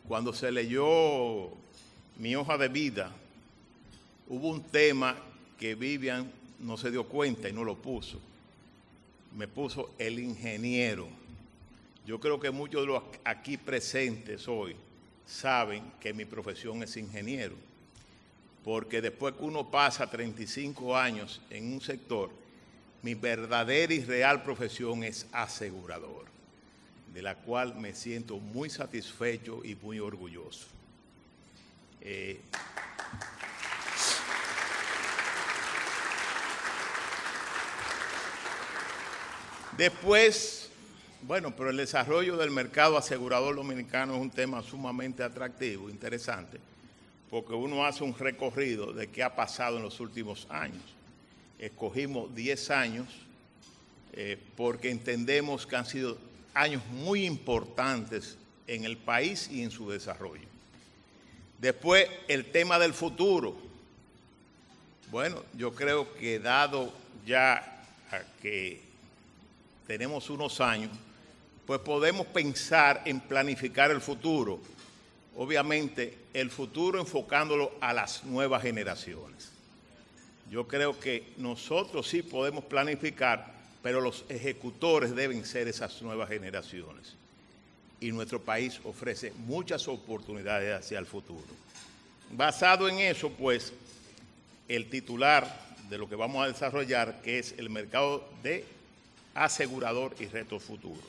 Cuando se leyó mi hoja de vida, hubo un tema que Vivian no se dio cuenta y no lo puso. Me puso el ingeniero. Yo creo que muchos de los aquí presentes hoy saben que mi profesión es ingeniero, porque después que uno pasa 35 años en un sector, mi verdadera y real profesión es asegurador, de la cual me siento muy satisfecho y muy orgulloso. Después, bueno, pero el desarrollo del mercado asegurador dominicano es un tema sumamente atractivo, interesante, porque uno hace un recorrido de qué ha pasado en los últimos años. Escogimos 10 años porque entendemos que han sido años muy importantes en el país y en su desarrollo. Después, el tema del futuro. Bueno, yo creo que dado ya que tenemos unos años, pues podemos pensar en planificar el futuro. Obviamente, el futuro enfocándolo a las nuevas generaciones. Yo creo que nosotros sí podemos planificar, pero los ejecutores deben ser esas nuevas generaciones. Y nuestro país ofrece muchas oportunidades hacia el futuro. Basado en eso, pues, el titular de lo que vamos a desarrollar, que es el mercado de asegurador y retos futuros.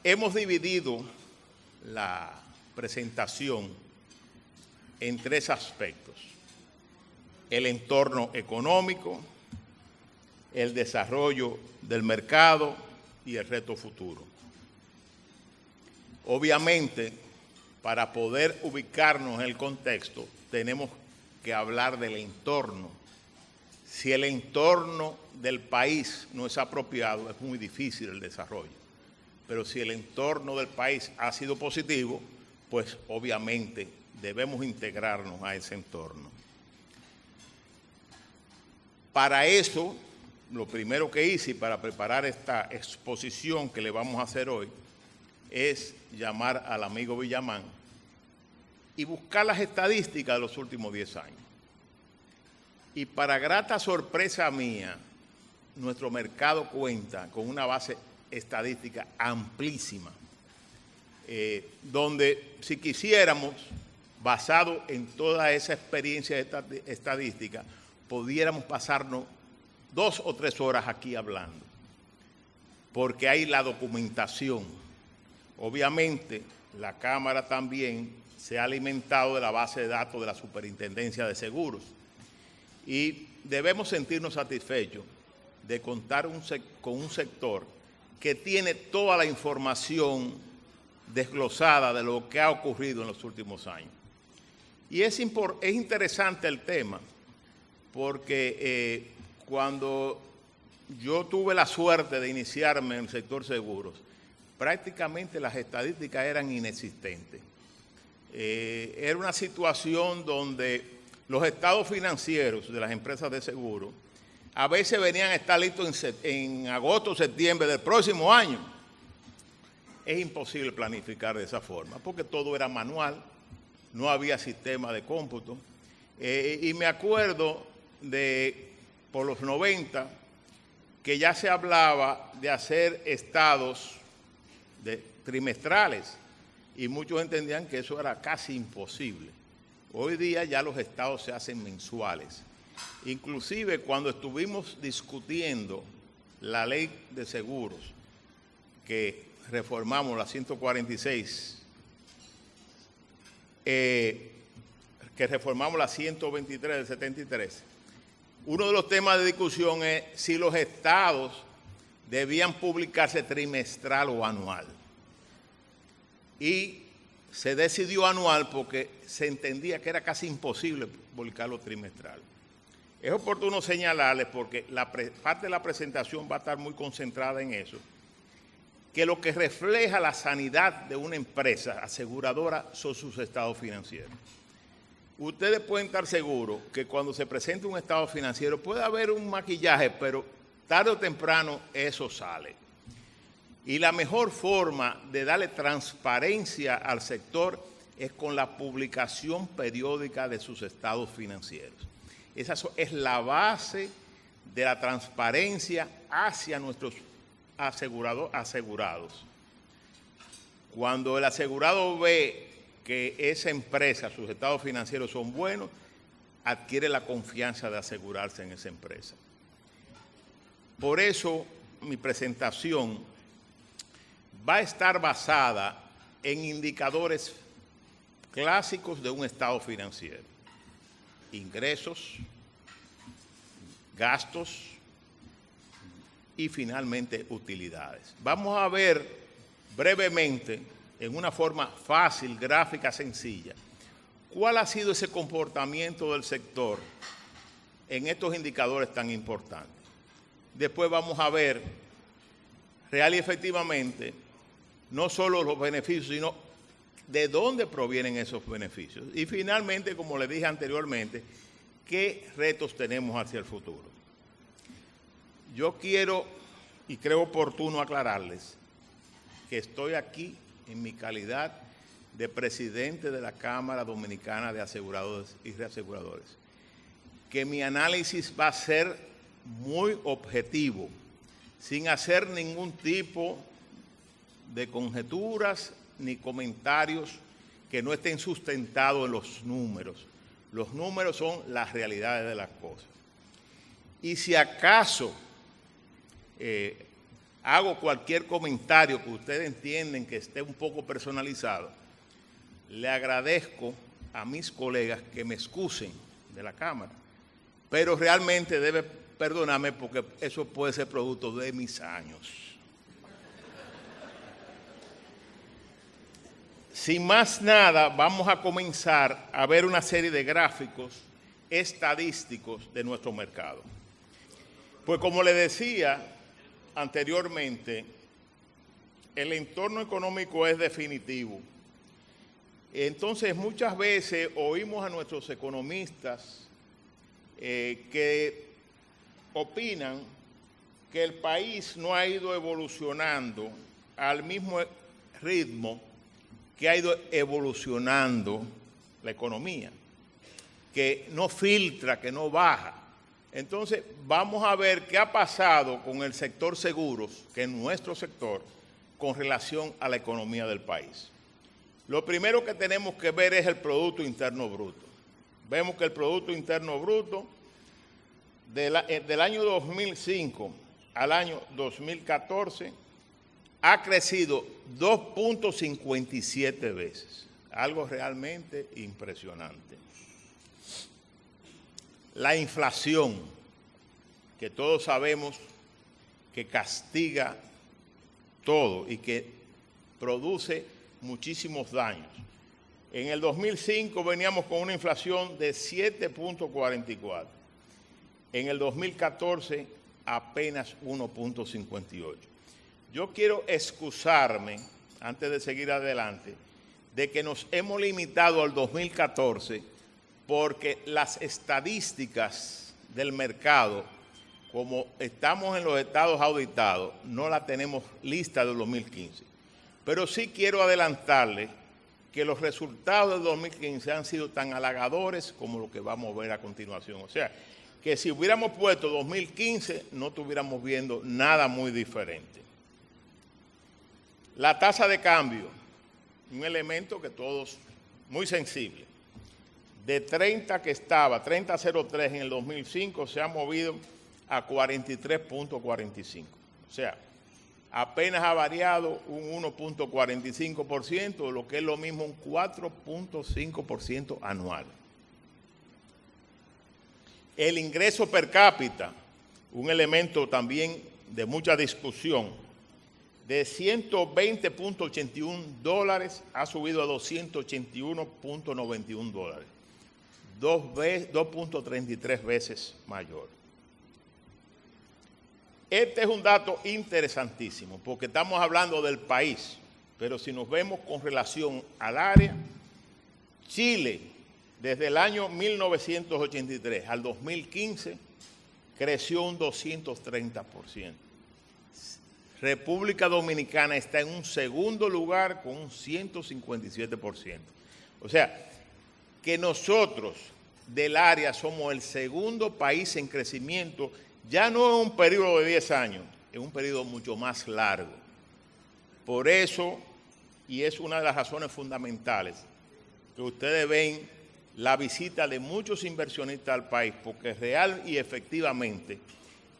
Hemos dividido la presentación en 3 aspectos: el entorno económico, el desarrollo del mercado y el reto futuro. Obviamente, para poder ubicarnos en el contexto, tenemos que hablar del entorno. Si el entorno del país no es apropiado, es muy difícil el desarrollo. Pero si el entorno del país ha sido positivo, pues obviamente debemos integrarnos a ese entorno. Para eso, lo primero que hice para preparar esta exposición que le vamos a hacer hoy es llamar al amigo Villamán y buscar las estadísticas de los últimos 10 años. Y para grata sorpresa mía, nuestro mercado cuenta con una base estadística amplísima, donde si quisiéramos, basado en toda esa experiencia estadística, pudiéramos pasarnos 2 o 3 horas aquí hablando, porque hay la documentación. Obviamente, la Cámara también se ha alimentado de la base de datos de la Superintendencia de Seguros y debemos sentirnos satisfechos de contar con un sector que tiene toda la información desglosada de lo que ha ocurrido en los últimos años. Y es interesante el tema, porque cuando yo tuve la suerte de iniciarme en el sector seguros, prácticamente las estadísticas eran inexistentes. Era una situación donde los estados financieros de las empresas de seguros a veces venían a estar listos en agosto o septiembre del próximo año. Es imposible planificar de esa forma, porque todo era manual, no había sistema de cómputo. Y me acuerdo por los 90, que ya se hablaba de hacer estados trimestrales, y muchos entendían que eso era casi imposible. Hoy día ya los estados se hacen mensuales. Inclusive cuando estuvimos discutiendo la ley de seguros, que reformamos la 146, que reformamos la 123 del 73, uno de los temas de discusión es si los estados debían publicarse trimestral o anual. Y se decidió anual porque se entendía que era casi imposible publicarlo trimestral. Es oportuno señalarles, porque parte de la presentación va a estar muy concentrada en eso, que lo que refleja la sanidad de una empresa aseguradora son sus estados financieros. Ustedes pueden estar seguros que cuando se presenta un estado financiero puede haber un maquillaje, pero tarde o temprano eso sale. Y la mejor forma de darle transparencia al sector es con la publicación periódica de sus estados financieros. Esa es la base de la transparencia hacia nuestros asegurados. Cuando el asegurado ve que esa empresa, sus estados financieros son buenos, adquiere la confianza de asegurarse en esa empresa. Por eso mi presentación va a estar basada en indicadores clásicos de un estado financiero: ingresos, gastos y finalmente utilidades. Vamos a ver brevemente, en una forma fácil, gráfica, sencilla, cuál ha sido ese comportamiento del sector en estos indicadores tan importantes. Después vamos a ver real y efectivamente no solo los beneficios, sino de dónde provienen esos beneficios. Y finalmente, como les dije anteriormente, qué retos tenemos hacia el futuro. Yo quiero y creo oportuno aclararles que estoy aquí en mi calidad de presidente de la Cámara Dominicana de Aseguradores y Reaseguradores, que mi análisis va a ser muy objetivo, sin hacer ningún tipo de conjeturas ni comentarios que no estén sustentados en los números. Los números son las realidades de las cosas. Y si acaso hago cualquier comentario que ustedes entienden que esté un poco personalizado, le agradezco a mis colegas que me excusen de la Cámara, pero realmente debe perdonarme porque eso puede ser producto de mis años. Sin más nada, vamos a comenzar a ver una serie de gráficos estadísticos de nuestro mercado. Pues como le decía anteriormente, el entorno económico es definitivo. Entonces, muchas veces oímos a nuestros economistas que opinan que el país no ha ido evolucionando al mismo ritmo que ha ido evolucionando la economía, que no filtra, que no baja. Entonces, vamos a ver qué ha pasado con el sector seguros, que es nuestro sector, con relación a la economía del país. Lo primero que tenemos que ver es el Producto Interno Bruto. Vemos que el Producto Interno Bruto del año 2005 al año 2014 ha crecido 2.57 veces, algo realmente impresionante. La inflación, que todos sabemos que castiga todo y que produce muchísimos daños. En el 2005 veníamos con una inflación de 7.44. En el 2014 apenas 1.58. Yo quiero excusarme, antes de seguir adelante, de que nos hemos limitado al 2014 porque las estadísticas del mercado, como estamos en los estados auditados, no la tenemos lista del 2015. Pero sí quiero adelantarle que los resultados del 2015 han sido tan halagadores como lo que vamos a ver a continuación. O sea, que si hubiéramos puesto 2015, no estuviéramos viendo nada muy diferente. La tasa de cambio, un elemento que todos, muy sensible. De 30 que estaba, 30.03 en el 2005, se ha movido a 43.45. O sea, apenas ha variado un 1.45%, lo que es lo mismo un 4.5% anual. El ingreso per cápita, un elemento también de mucha discusión, de $120.81 ha subido a $281.91, 2.33 veces mayor. Este es un dato interesantísimo porque estamos hablando del país, pero si nos vemos con relación al área, Chile, desde el año 1983 al 2015, creció un 230%. República Dominicana está en un segundo lugar con un 157%. O sea, que nosotros del área somos el segundo país en crecimiento, ya no en un periodo de 10 años, en un periodo mucho más largo. Por eso, y es una de las razones fundamentales, que ustedes ven la visita de muchos inversionistas al país, porque real y efectivamente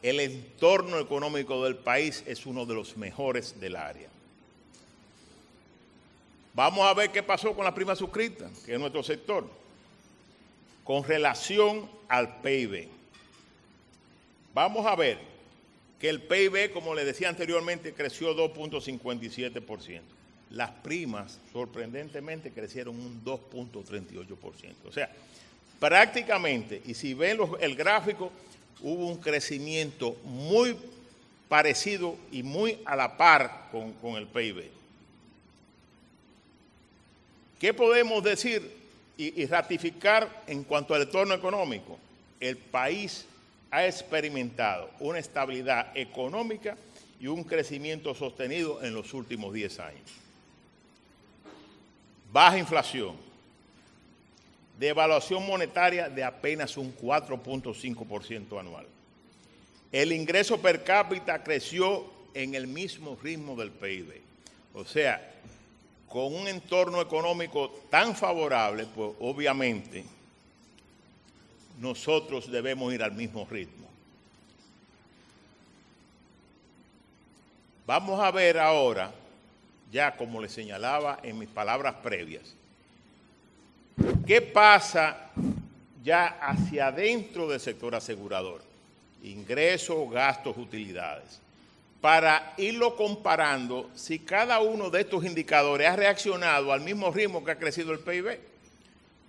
el entorno económico del país es uno de los mejores del área. Vamos a ver qué pasó con la prima suscrita, que es nuestro sector, con relación al PIB. Vamos a ver que el PIB, como les decía anteriormente, creció 2.57%. Las primas, sorprendentemente, crecieron un 2.38%. O sea, prácticamente, y si ven el gráfico, hubo un crecimiento muy parecido y muy a la par con el PIB. ¿Qué podemos decir y ratificar en cuanto al entorno económico? El país ha experimentado una estabilidad económica y un crecimiento sostenido en los últimos 10 años. Baja inflación, devaluación monetaria de apenas un 4.5% anual. El ingreso per cápita creció en el mismo ritmo del PIB. O sea, con un entorno económico tan favorable, pues obviamente nosotros debemos ir al mismo ritmo. Vamos a ver ahora, ya como les señalaba en mis palabras previas, ¿qué pasa ya hacia adentro del sector asegurador? Ingresos, gastos, utilidades. Para irlo comparando si cada uno de estos indicadores ha reaccionado al mismo ritmo que ha crecido el PIB,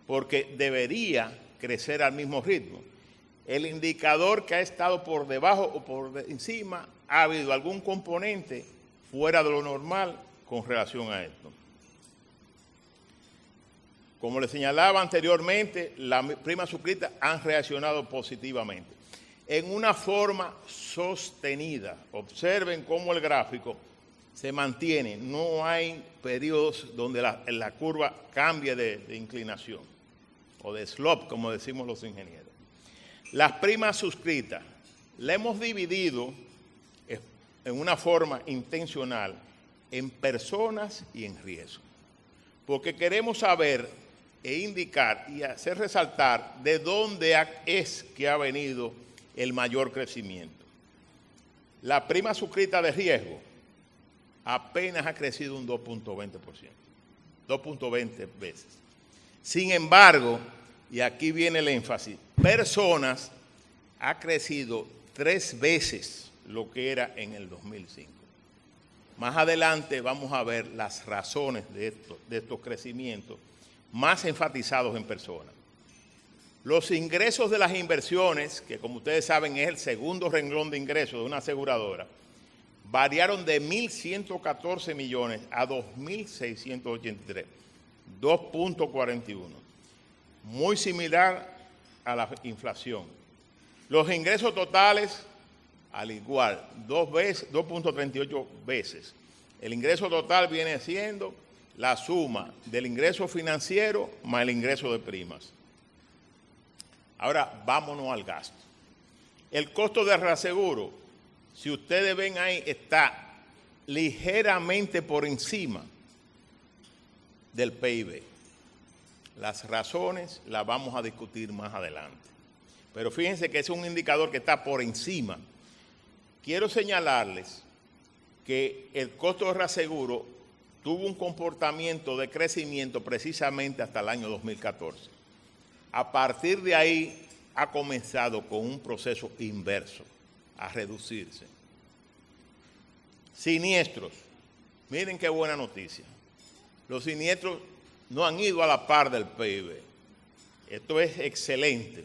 porque debería crecer al mismo ritmo. El indicador que ha estado por debajo o por encima, ha habido algún componente fuera de lo normal con relación a esto. Como les señalaba anteriormente, las primas suscritas han reaccionado positivamente en una forma sostenida. Observen cómo el gráfico se mantiene, no hay periodos donde la curva cambie de inclinación o de slope, como decimos los ingenieros. Las primas suscritas las hemos dividido en una forma intencional en personas y en riesgo, porque queremos saber e indicar y hacer resaltar de dónde es que ha venido el mayor crecimiento. La prima suscrita de riesgo apenas ha crecido un 2.20%, 2.20 veces. Sin embargo, y aquí viene el énfasis, personas ha crecido 3 veces lo que era en el 2005. Más adelante vamos a ver las razones de estos crecimientos más enfatizados en personas. Los ingresos de las inversiones, que como ustedes saben es el segundo renglón de ingresos de una aseguradora, variaron de 1.114 millones a 2.683, 2.41, muy similar a la inflación. Los ingresos totales, al igual, 2.38 veces. El ingreso total viene siendo la suma del ingreso financiero más el ingreso de primas. Ahora, vámonos al gasto. El costo de reaseguro, si ustedes ven ahí, está ligeramente por encima del PIB. Las razones las vamos a discutir más adelante. Pero fíjense que es un indicador que está por encima. Quiero señalarles que el costo de reaseguro tuvo un comportamiento de crecimiento precisamente hasta el año 2014. A partir de ahí ha comenzado con un proceso inverso, a reducirse. Siniestros. Miren qué buena noticia. Los siniestros no han ido a la par del PIB. Esto es excelente.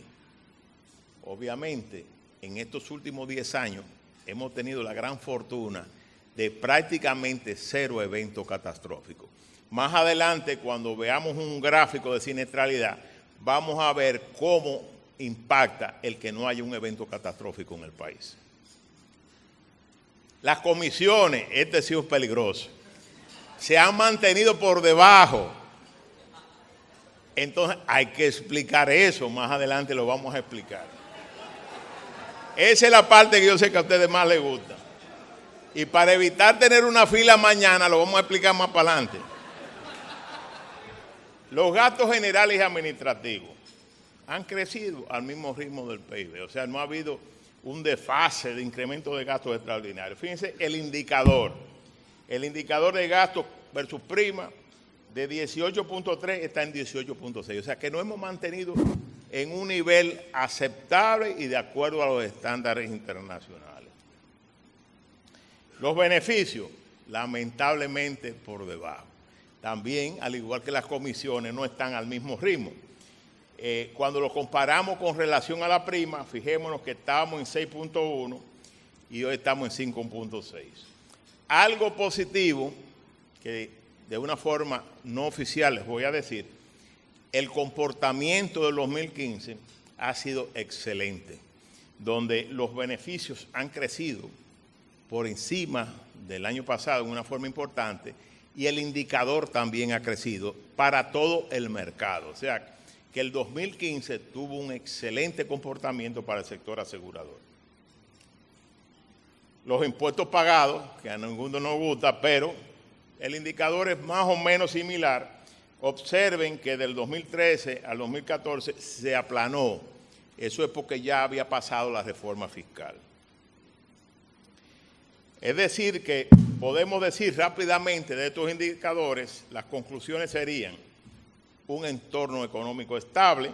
Obviamente, en estos últimos 10 años hemos tenido la gran fortuna de prácticamente 0 eventos catastróficos. Más adelante, cuando veamos un gráfico de siniestralidad, vamos a ver cómo impacta el que no haya un evento catastrófico en el país. Las comisiones, este sí es peligroso, se han mantenido por debajo. Entonces hay que explicar eso, más adelante lo vamos a explicar. Esa es la parte que yo sé que a ustedes más les gusta. Y para evitar tener una fila mañana, lo vamos a explicar más para adelante. Los gastos generales y administrativos han crecido al mismo ritmo del PIB. O sea, no ha habido un desfase de incremento de gastos extraordinarios. Fíjense el indicador. El indicador de gastos versus prima de 18.3 está en 18.6. O sea, que nos hemos mantenido en un nivel aceptable y de acuerdo a los estándares internacionales. Los beneficios, lamentablemente, por debajo. También, al igual que las comisiones, no están al mismo ritmo. Cuando lo comparamos con relación a la prima, fijémonos que estábamos en 6.1 y hoy estamos en 5.6. Algo positivo, que de una forma no oficial les voy a decir, el comportamiento del 2015 ha sido excelente, donde los beneficios han crecido por encima del año pasado en una forma importante y el indicador también ha crecido para todo el mercado. O sea, que el 2015 tuvo un excelente comportamiento para el sector asegurador. Los impuestos pagados, que a ninguno nos gusta, pero el indicador es más o menos similar. Observen que del 2013 al 2014 se aplanó. Eso es porque ya había pasado la reforma fiscal. Es decir, que podemos decir rápidamente de estos indicadores, las conclusiones serían un entorno económico estable.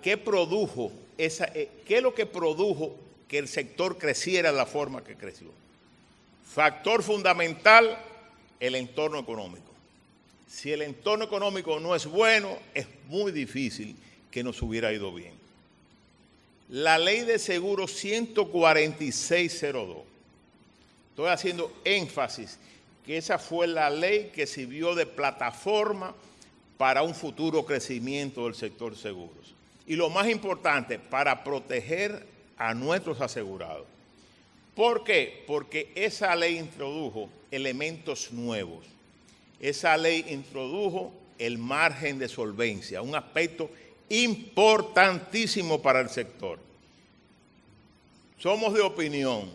¿Qué es lo que produjo que el sector creciera de la forma que creció? Factor fundamental, el entorno económico. Si el entorno económico no es bueno, es muy difícil que nos hubiera ido bien. La ley de seguros 14602. Estoy haciendo énfasis que esa fue la ley que sirvió de plataforma para un futuro crecimiento del sector seguros. Y lo más importante, para proteger a nuestros asegurados. ¿Por qué? Porque esa ley introdujo elementos nuevos. Esa ley introdujo el margen de solvencia, un aspecto importantísimo para el sector. Somos de opinión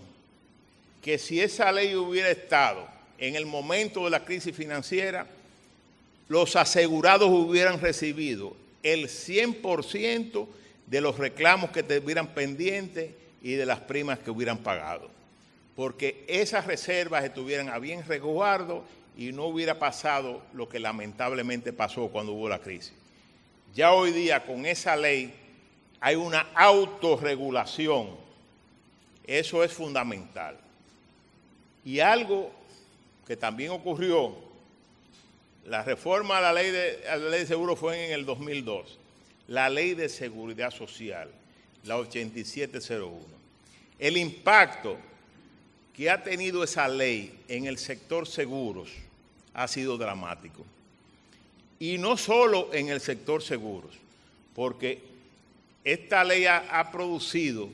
que si esa ley hubiera estado en el momento de la crisis financiera, los asegurados hubieran recibido el 100% de los reclamos que tuvieran pendientes y de las primas que hubieran pagado. Porque esas reservas estuvieran a bien resguardo y no hubiera pasado lo que lamentablemente pasó cuando hubo la crisis. Ya hoy día con esa ley hay una autorregulación. Eso es fundamental. Y algo que también ocurrió, la reforma a la ley de seguro fue en el 2002. La ley de seguridad social, la 8701. El impacto que ha tenido esa ley en el sector seguros ha sido dramático. Y no solo en el sector seguros, porque esta ley ha producido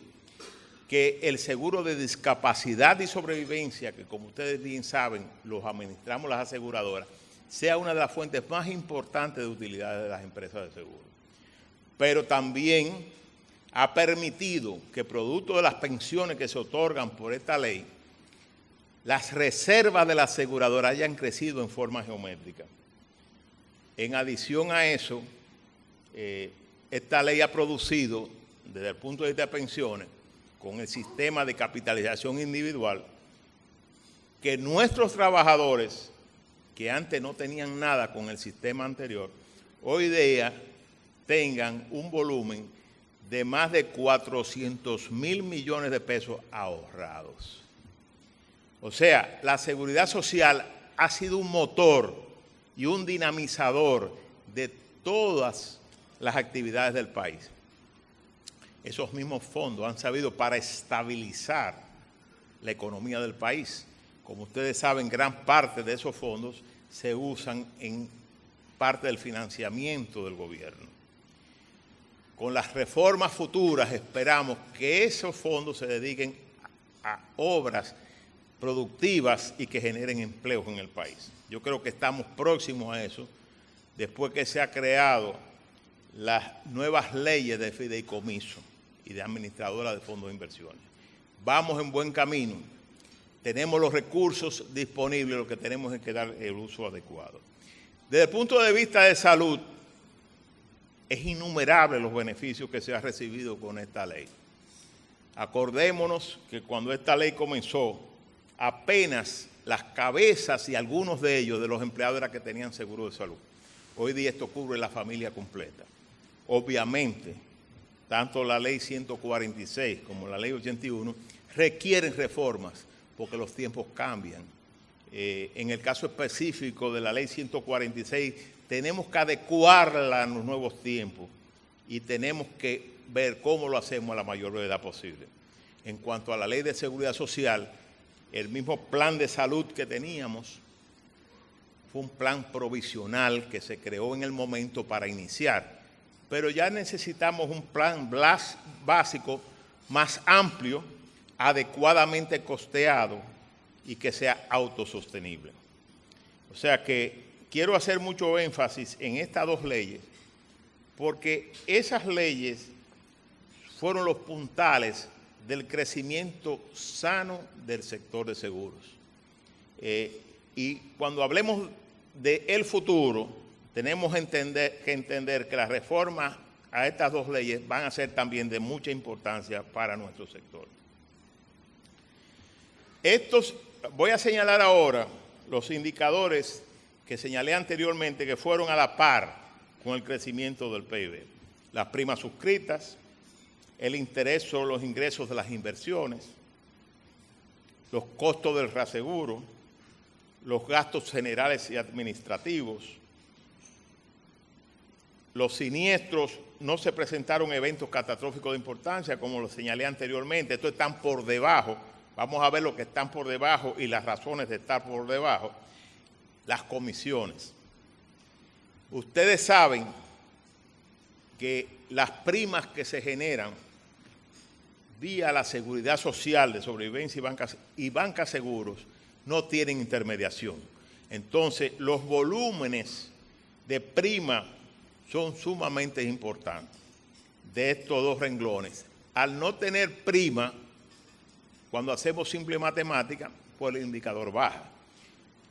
que el seguro de discapacidad y sobrevivencia, que como ustedes bien saben, los administramos las aseguradoras, sea una de las fuentes más importantes de utilidad de las empresas de seguro. Pero también ha permitido que producto de las pensiones que se otorgan por esta ley, las reservas de la aseguradora hayan crecido en forma geométrica. En adición a eso, esta ley ha producido, desde el punto de vista de pensiones, con el sistema de capitalización individual, que nuestros trabajadores, que antes no tenían nada con el sistema anterior, hoy día tengan un volumen de más de 400.000 millones de pesos ahorrados. O sea, la seguridad social ha sido un motor y un dinamizador de todas las actividades del país. Esos mismos fondos han servido para estabilizar la economía del país. Como ustedes saben, gran parte de esos fondos se usan en parte del financiamiento del gobierno. Con las reformas futuras esperamos que esos fondos se dediquen a obras productivas y que generen empleos en el país. Yo creo que estamos próximos a eso, después que se ha creado las nuevas leyes de fideicomiso y de administradora de fondos de inversiones. Vamos en buen camino, tenemos los recursos disponibles, lo que tenemos es que dar el uso adecuado. Desde el punto de vista de salud, es innumerable los beneficios que se han recibido con esta ley. Acordémonos que cuando esta ley comenzó, apenas las cabezas y algunos de ellos, de los empleados, era que tenían seguro de salud. Hoy día esto cubre la familia completa. Obviamente, tanto la ley 146 como la ley 81 requieren reformas porque los tiempos cambian. En el caso específico de la ley 146, tenemos que adecuarla a los nuevos tiempos y tenemos que ver cómo lo hacemos a la mayor brevedad posible. En cuanto a la ley de seguridad social, el mismo plan de salud que teníamos fue un plan provisional que se creó en el momento para iniciar, pero ya necesitamos un plan básico más amplio, adecuadamente costeado y que sea autosostenible. O sea que quiero hacer mucho énfasis en estas dos leyes, porque esas leyes fueron los puntales del crecimiento sano del sector de seguros. Y cuando hablemos del futuro, tenemos que entender que las reformas a estas dos leyes van a ser también de mucha importancia para nuestro sector. Voy a señalar ahora los indicadores que señalé anteriormente que fueron a la par con el crecimiento del PIB. Las primas suscritas, el interés sobre los ingresos de las inversiones, los costos del reaseguro, los gastos generales y administrativos, los siniestros. No se presentaron eventos catastróficos de importancia, como lo señalé anteriormente. Estos están por debajo. Vamos a ver lo que están por debajo y las razones de estar por debajo. Las comisiones. Ustedes saben que las primas que se generan vía la Seguridad Social de Sobrevivencia y Banca Seguros no tienen intermediación. Entonces, los volúmenes de prima son sumamente importantes de estos dos renglones. Al no tener prima, cuando hacemos simple matemática, pues el indicador baja.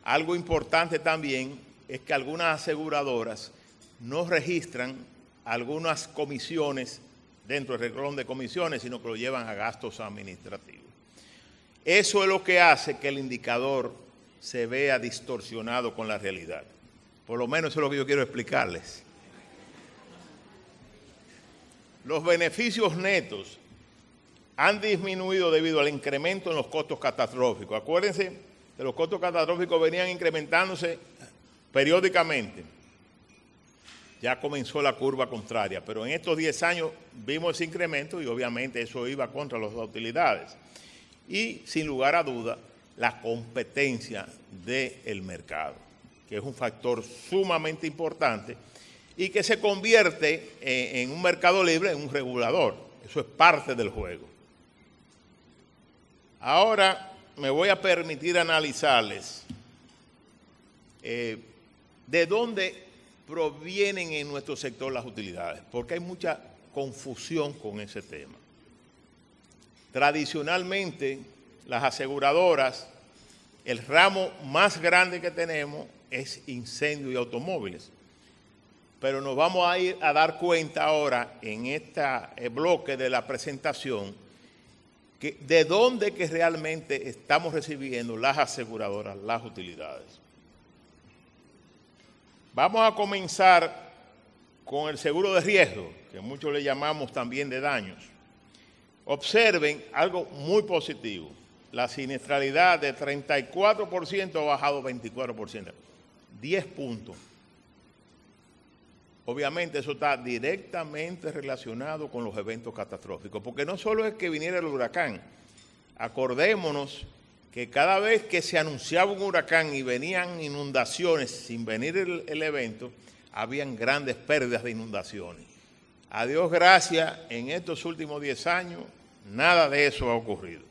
Algo importante también es que algunas aseguradoras no registran algunas comisiones dentro del renglón de comisiones, sino que lo llevan a gastos administrativos. Eso es lo que hace que el indicador se vea distorsionado con la realidad. Por lo menos eso es lo que yo quiero explicarles. Los beneficios netos han disminuido debido al incremento en los costos catastróficos. Acuérdense que los costos catastróficos venían incrementándose periódicamente. Ya comenzó la curva contraria, pero en estos 10 años vimos ese incremento y obviamente eso iba contra las utilidades. Y sin lugar a duda, la competencia del mercado, que es un factor sumamente importante y que se convierte en un mercado libre, en un regulador. Eso es parte del juego. Ahora me voy a permitir analizarles de dónde provienen en nuestro sector las utilidades, porque hay mucha confusión con ese tema. Tradicionalmente, las aseguradoras, el ramo más grande que tenemos es incendio y automóviles, pero nos vamos a ir a dar cuenta ahora en este bloque de la presentación que de dónde que realmente estamos recibiendo las aseguradoras, las utilidades. Vamos a comenzar con el seguro de riesgo, que muchos le llamamos también de daños. Observen algo muy positivo. La siniestralidad de 34% ha bajado a 24%. 10 puntos. Obviamente eso está directamente relacionado con los eventos catastróficos, porque no solo es que viniera el huracán. Acordémonos que cada vez que se anunciaba un huracán y venían inundaciones sin venir el evento, habían grandes pérdidas de inundaciones. A Dios gracias, en estos últimos 10 años, nada de eso ha ocurrido.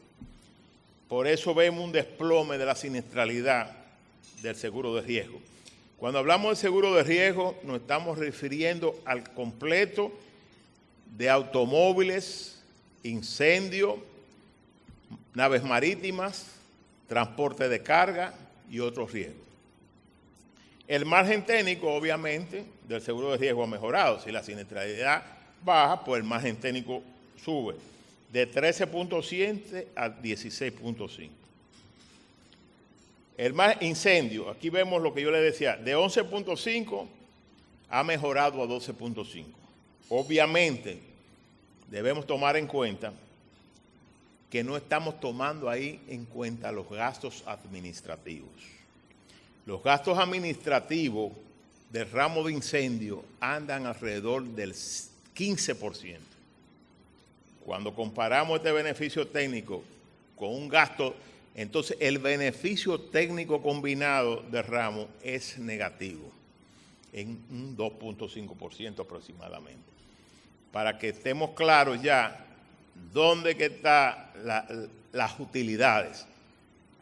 por eso vemos un desplome de la siniestralidad del seguro de riesgo. Cuando hablamos de seguro de riesgo, nos estamos refiriendo al completo de automóviles, incendio, naves marítimas, transporte de carga y otros riesgos. El margen técnico, obviamente, del seguro de riesgo ha mejorado. Si la siniestralidad baja, pues el margen técnico sube de 13.7 a 16.5. El más incendio, aquí vemos lo que yo le decía, de 11.5 ha mejorado a 12.5. Obviamente, debemos tomar en cuenta que no estamos tomando ahí en cuenta los gastos administrativos. Los gastos administrativos del ramo de incendio andan alrededor del 15%. Cuando comparamos este beneficio técnico con un gasto, entonces el beneficio técnico combinado del ramo es negativo, en un 2.5% aproximadamente. Para que estemos claros ya dónde que están las utilidades.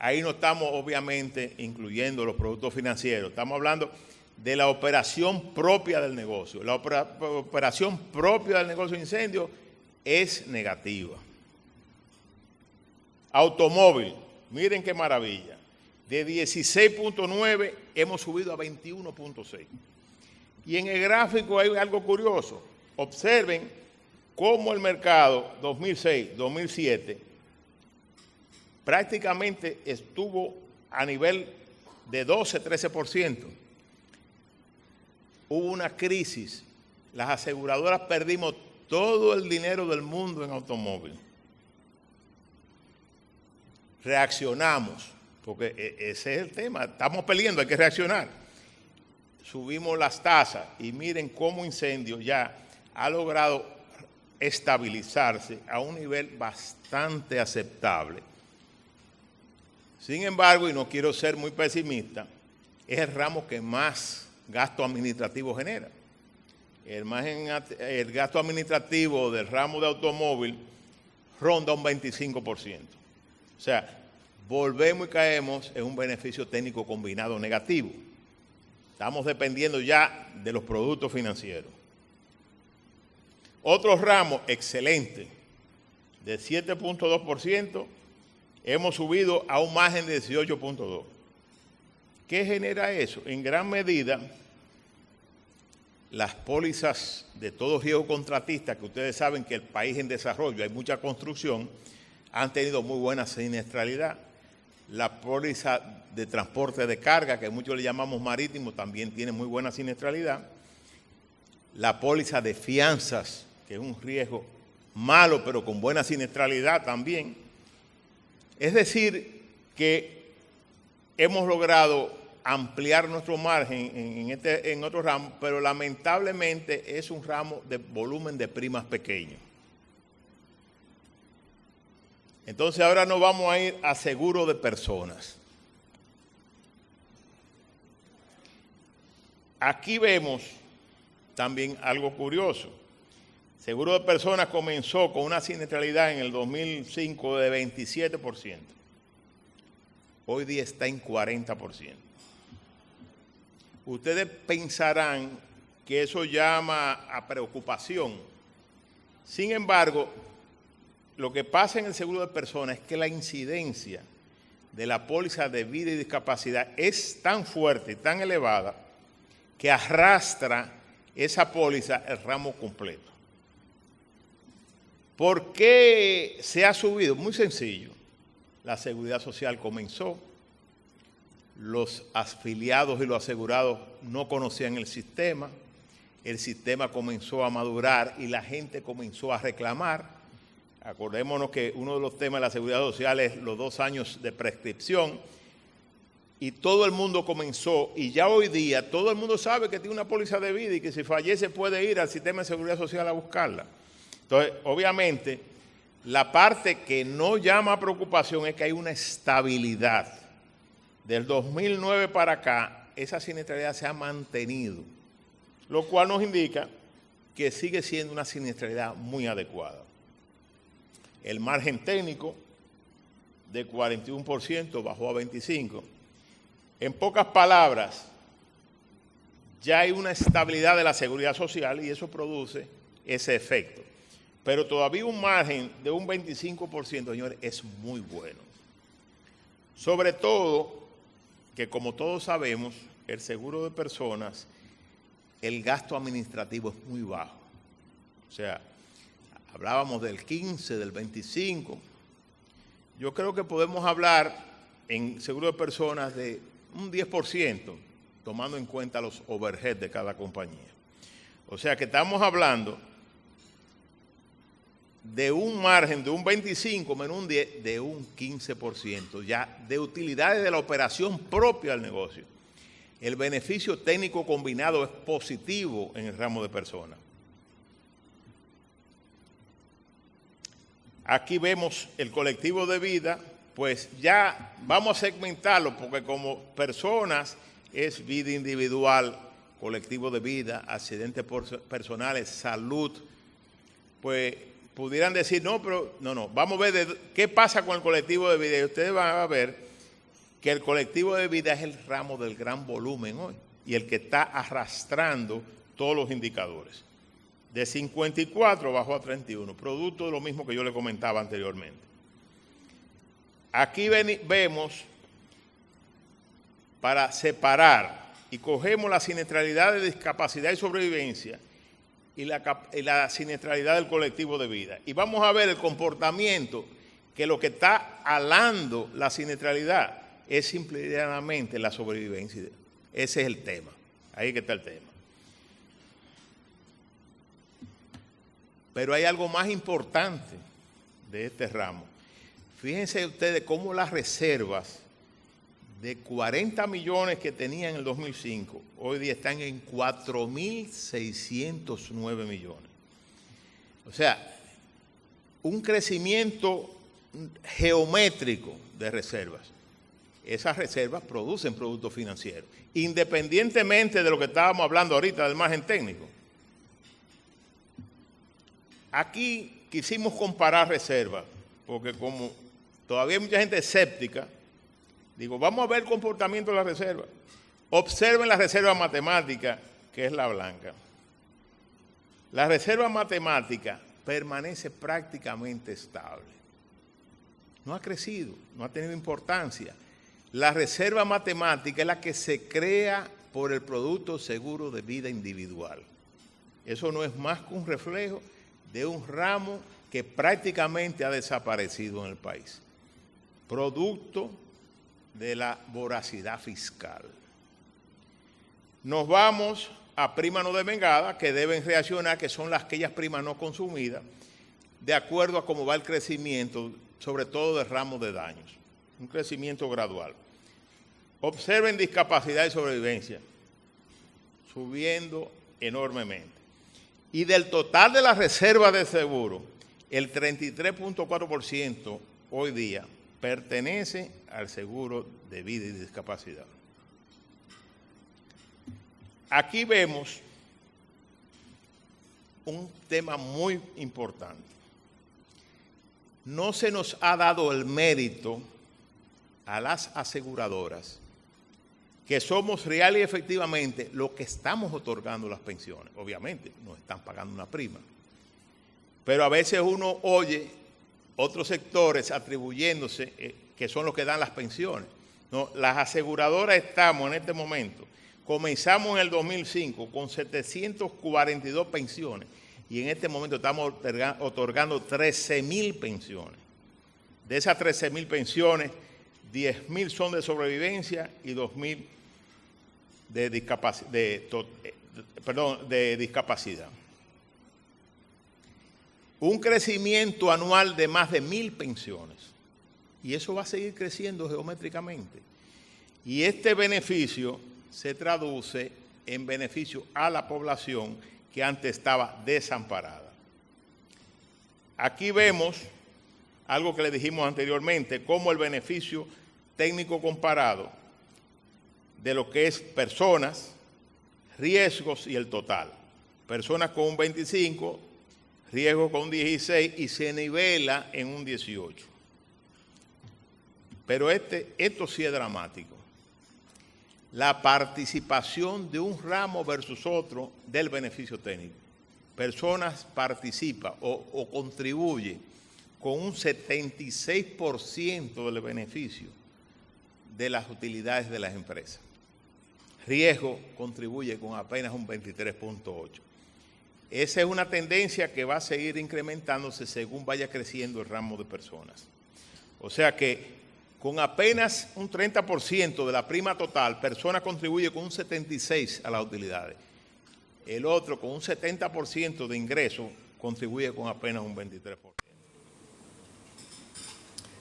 Ahí no estamos obviamente incluyendo los productos financieros, estamos hablando de la operación propia del negocio. La operación propia del negocio de incendio es negativa. Automóvil, miren qué maravilla. De 16.9 hemos subido a 21.6. Y en el gráfico hay algo curioso. Observen cómo el mercado 2006-2007 prácticamente estuvo a nivel de 12-13%. Hubo una crisis. Las aseguradoras perdimos todo el dinero del mundo en automóvil. Reaccionamos, porque ese es el tema. Estamos peleando, hay que reaccionar. Subimos las tasas y miren cómo incendio ya ha logrado estabilizarse a un nivel bastante aceptable. Sin embargo, y no quiero ser muy pesimista, es el ramo que más gasto administrativo genera. El gasto administrativo del ramo de automóvil ronda un 25%. O sea, volvemos y caemos en un beneficio técnico combinado negativo. Estamos dependiendo ya de los productos financieros. Otro ramo excelente, de 7.2%, hemos subido a un margen de 18.2%. ¿Qué genera eso? En gran medida, las pólizas de todo riesgo contratista, que ustedes saben que el país en desarrollo, hay mucha construcción, han tenido muy buena siniestralidad. La póliza de transporte de carga, que muchos le llamamos marítimo, también tiene muy buena siniestralidad. La póliza de fianzas, que es un riesgo malo, pero con buena siniestralidad también. Es decir, que hemos logrado ampliar nuestro margen en otro ramo, pero lamentablemente es un ramo de volumen de primas pequeño. Entonces ahora nos vamos a ir a seguro de personas. Aquí vemos también algo curioso. Seguro de personas comenzó con una siniestralidad en el 2005 de 27%. Hoy día está en 40%. Ustedes pensarán que eso llama a preocupación. Sin embargo, lo que pasa en el seguro de personas es que la incidencia de la póliza de vida y discapacidad es tan fuerte y tan elevada que arrastra esa póliza el ramo completo. ¿Por qué se ha subido? Muy sencillo. La seguridad social comenzó, los afiliados y los asegurados no conocían el sistema comenzó a madurar y la gente comenzó a reclamar. Acordémonos que uno de los temas de la seguridad social es los 2 años de prescripción y todo el mundo comenzó, y ya hoy día todo el mundo sabe que tiene una póliza de vida y que si fallece puede ir al sistema de seguridad social a buscarla. Entonces, obviamente, la parte que no llama a preocupación es que hay una estabilidad. Del 2009 para acá, esa siniestralidad se ha mantenido, lo cual nos indica que sigue siendo una siniestralidad muy adecuada. El margen técnico de 41% bajó a 25%. En pocas palabras, ya hay una estabilidad de la seguridad social y eso produce ese efecto. Pero todavía un margen de un 25%, señores, es muy bueno. Sobre todo que, como todos sabemos, el seguro de personas, el gasto administrativo es muy bajo. O sea, hablábamos del 15, del 25. Yo creo que podemos hablar en seguro de personas de un 10%, tomando en cuenta los overheads de cada compañía. O sea que estamos hablando de un margen de un 25 menos un 10, de un 15% ya de utilidades de la operación propia del negocio. El beneficio técnico combinado es positivo en el ramo de personas. Aquí vemos el colectivo de vida, pues ya vamos a segmentarlo porque como personas es vida individual, colectivo de vida, accidentes personales, salud, pues pudieran decir, no, pero no, vamos a ver qué pasa con el colectivo de vida y ustedes van a ver que el colectivo de vida es el ramo del gran volumen hoy y el que está arrastrando todos los indicadores. De 54 bajó a 31, producto de lo mismo que yo le comentaba anteriormente. Aquí vemos, para separar, y cogemos la siniestralidad de discapacidad y sobrevivencia y la siniestralidad del colectivo de vida. Y vamos a ver el comportamiento que lo que está alando la siniestralidad es simplemente la sobrevivencia. Ese es el tema, ahí que está el tema. Pero hay algo más importante de este ramo. Fíjense ustedes cómo las reservas de 40 millones que tenían en el 2005, hoy día están en 4.609 millones. O sea, un crecimiento geométrico de reservas. Esas reservas producen productos financieros, independientemente de lo que estábamos hablando ahorita del margen técnico. Aquí quisimos comparar reservas, porque como todavía hay mucha gente escéptica, digo, vamos a ver el comportamiento de la reserva. Observen la reserva matemática, que es la blanca. La reserva matemática permanece prácticamente estable. No ha crecido, no ha tenido importancia. La reserva matemática es la que se crea por el producto seguro de vida individual. Eso no es más que un reflejo de un ramo que prácticamente ha desaparecido en el país, producto de la voracidad fiscal. Nos vamos a primas no devengadas que deben reaccionar, que son aquellas primas no consumidas, de acuerdo a cómo va el crecimiento, sobre todo de ramos de daños, un crecimiento gradual. Observen discapacidad y sobrevivencia, subiendo enormemente. Y del total de las reservas de seguro, el 33.4% hoy día pertenece al seguro de vida y discapacidad. Aquí vemos un tema muy importante. No se nos ha dado el mérito a las aseguradoras que somos real y efectivamente lo que estamos otorgando las pensiones. Obviamente, nos están pagando una prima. Pero a veces uno oye otros sectores atribuyéndose que son los que dan las pensiones. No, las aseguradoras estamos en este momento, comenzamos en el 2005 con 742 pensiones y en este momento estamos otorgando 13.000 pensiones. De esas 13.000 pensiones, 10.000 son de sobrevivencia y 2.000 de discapacidad. Un crecimiento anual de más de 1.000 pensiones. Y eso va a seguir creciendo geométricamente. Y este beneficio se traduce en beneficio a la población que antes estaba desamparada. Aquí vemos algo que le dijimos anteriormente, como el beneficio técnico comparado de lo que es personas, riesgos y el total. Personas con un 25, riesgos con un 16 y se nivela en un 18. pero esto sí es dramático. La participación de un ramo versus otro del beneficio técnico. Personas participan o contribuyen con un 76% del beneficio de las utilidades de las empresas. Riesgo contribuye con apenas un 23.8%. Esa es una tendencia que va a seguir incrementándose según vaya creciendo el ramo de personas. O sea que con apenas un 30% de la prima total, personas contribuye con un 76% a las utilidades. El otro, con un 70% de ingresos, contribuye con apenas un 23%.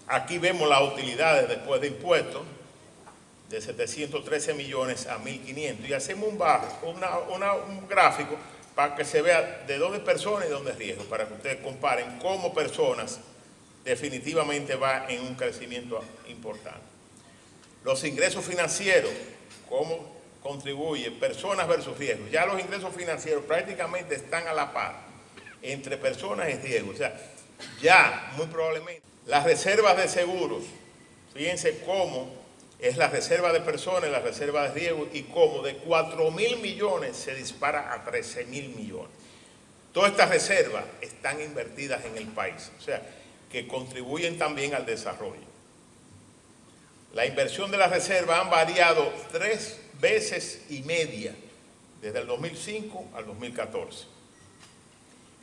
Aquí vemos las utilidades después de impuestos, de 713 millones a 1.500. Y hacemos un gráfico para que se vea de dónde personas y dónde riesgo, para que ustedes comparen cómo personas definitivamente va en un crecimiento importante. Los ingresos financieros, cómo contribuye personas versus riesgos. Ya los ingresos financieros prácticamente están a la par entre personas y riesgos. O sea, ya muy probablemente las reservas de seguros, fíjense cómo es la reserva de personas, la reserva de riesgos y cómo de 4.000 millones se dispara a 13.000 millones. Todas estas reservas están invertidas en el país. O sea, que contribuyen también al desarrollo. La inversión de las reservas han variado 3 veces y media desde el 2005 al 2014.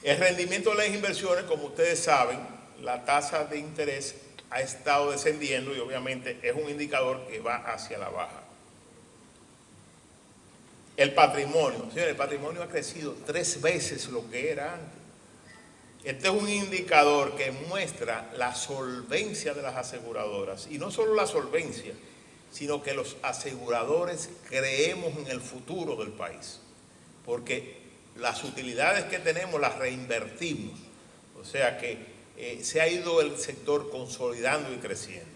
El rendimiento de las inversiones, como ustedes saben, la tasa de interés ha estado descendiendo y obviamente es un indicador que va hacia la baja. El patrimonio, señores, el patrimonio ha crecido 3 veces lo que era antes. Este es un indicador que muestra la solvencia de las aseguradoras. Y no solo la solvencia, sino que los aseguradores creemos en el futuro del país. Porque las utilidades que tenemos las reinvertimos. O sea que se ha ido el sector consolidando y creciendo.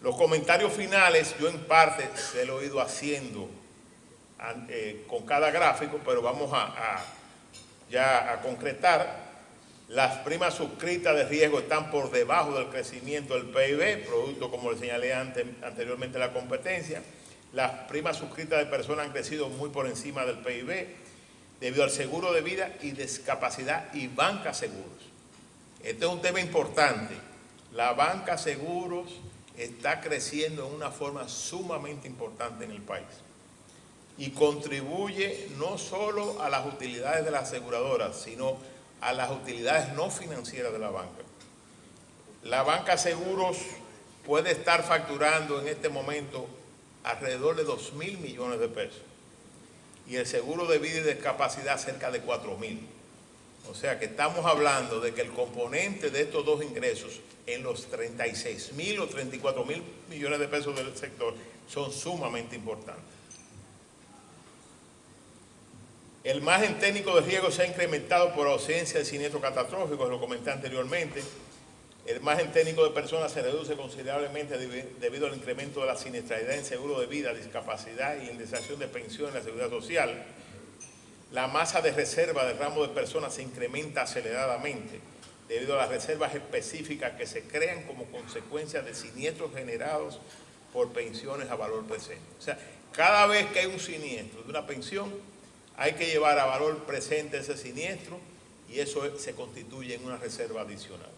Los comentarios finales yo en parte se lo he ido haciendo con cada gráfico, pero vamos ya a concretar. Las primas suscritas de riesgo están por debajo del crecimiento del PIB, producto, como le señalé anteriormente, la competencia. Las primas suscritas de personas han crecido muy por encima del PIB debido al seguro de vida y discapacidad y banca seguros. Este es un tema importante. La banca seguros está creciendo en una forma sumamente importante en el país y contribuye no solo a las utilidades de las aseguradoras, sino a las utilidades no financieras de la banca. La banca seguros puede estar facturando en este momento alrededor de 2.000 millones de pesos y el seguro de vida y discapacidad cerca de 4.000. O sea que estamos hablando de que el componente de estos dos ingresos en los 36.000 o 34.000 millones de pesos del sector son sumamente importantes. El margen técnico de riesgo se ha incrementado por ausencia de siniestros catastróficos, lo comenté anteriormente. El margen técnico de personas se reduce considerablemente debido al incremento de la siniestralidad en seguro de vida, discapacidad y indemnización de pensión en la seguridad social. La masa de reserva del ramo de personas se incrementa aceleradamente debido a las reservas específicas que se crean como consecuencia de siniestros generados por pensiones a valor presente. O sea, cada vez que hay un siniestro de una pensión, hay que llevar a valor presente ese siniestro y eso se constituye en una reserva adicional.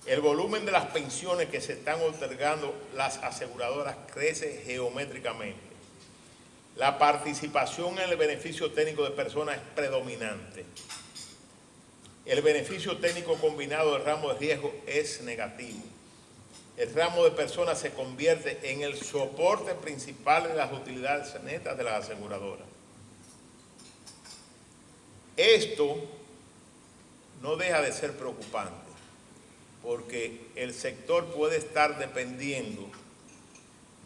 El volumen de las pensiones que se están otorgando las aseguradoras crece geométricamente. La participación en el beneficio técnico de personas es predominante. El beneficio técnico combinado del ramo de riesgo es negativo. El ramo de personas se convierte en el soporte principal de las utilidades netas de las aseguradoras. Esto no deja de ser preocupante, porque el sector puede estar dependiendo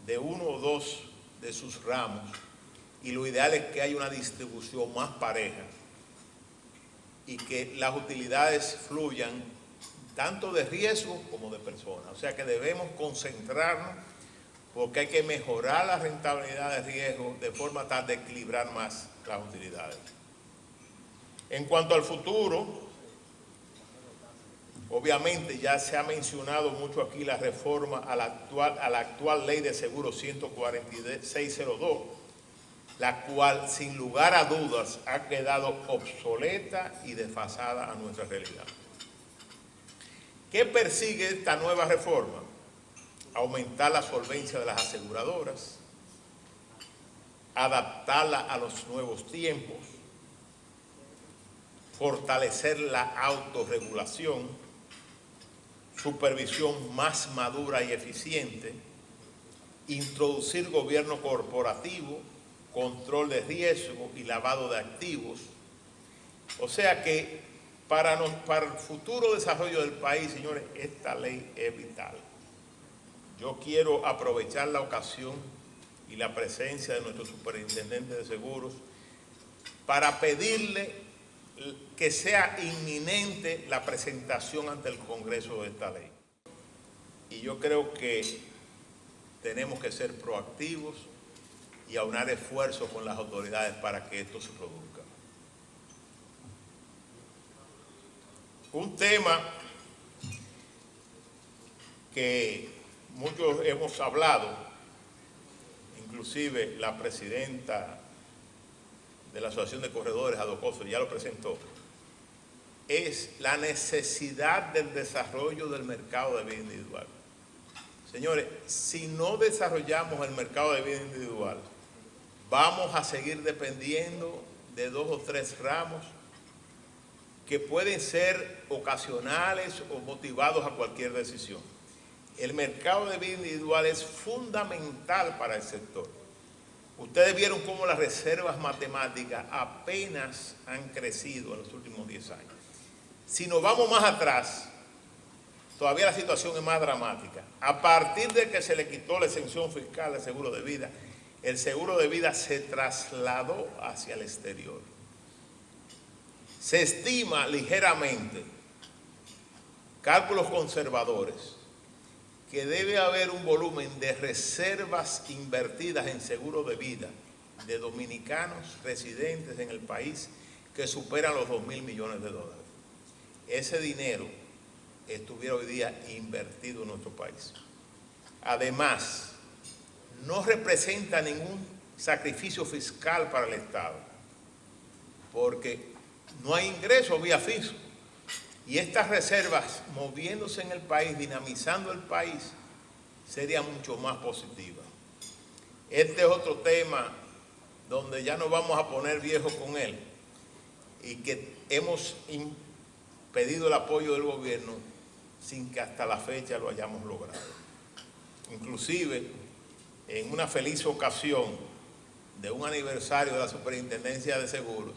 de uno o dos de sus ramos y lo ideal es que haya una distribución más pareja y que las utilidades fluyan tanto de riesgo como de personas. O sea que debemos concentrarnos porque hay que mejorar la rentabilidad de riesgo de forma tal de equilibrar más las utilidades. En cuanto al futuro, Obviamente ya se ha mencionado mucho aquí la reforma a la actual ley de seguro 14602, la cual sin lugar a dudas ha quedado obsoleta y desfasada a nuestra realidad. ¿Qué persigue esta nueva reforma? Aumentar la solvencia de las aseguradoras, adaptarla a los nuevos tiempos, fortalecer la autorregulación, supervisión más madura y eficiente, introducir gobierno corporativo, control de riesgo y lavado de activos. O sea que para el futuro desarrollo del país, señores, esta ley es vital. Yo quiero aprovechar la ocasión y la presencia de nuestro superintendente de seguros para pedirle que sea inminente la presentación ante el Congreso de esta ley. Y yo creo que tenemos que ser proactivos y aunar esfuerzos con las autoridades para que esto se produzca. Un tema que muchos hemos hablado, inclusive la presidenta de la Asociación de Corredores, Adocoso, ya lo presentó, es la necesidad del desarrollo del mercado de vida individual. Señores, si no desarrollamos el mercado de vida individual, vamos a seguir dependiendo de 2 o 3 ramos que pueden ser ocasionales o motivados a cualquier decisión. El mercado de vida individual es fundamental para el sector. Ustedes vieron cómo las reservas matemáticas apenas han crecido en los últimos 10 años. Si nos vamos más atrás, todavía la situación es más dramática. A partir de que se le quitó la exención fiscal al seguro de vida, el seguro de vida se trasladó hacia el exterior. Se estima ligeramente, cálculos conservadores, que debe haber un volumen de reservas invertidas en seguro de vida de dominicanos residentes en el país que superan los $2.000 millones. Ese dinero estuviera hoy día invertido en nuestro país. Además, no representa ningún sacrificio fiscal para el Estado, porque no hay ingresos vía fisco. Y estas reservas, moviéndose en el país, dinamizando el país, sería mucho más positiva. Este es otro tema donde ya nos vamos a poner viejos con él y que hemos pedido el apoyo del gobierno sin que hasta la fecha lo hayamos logrado. Inclusive, en una feliz ocasión de un aniversario de la Superintendencia de Seguros,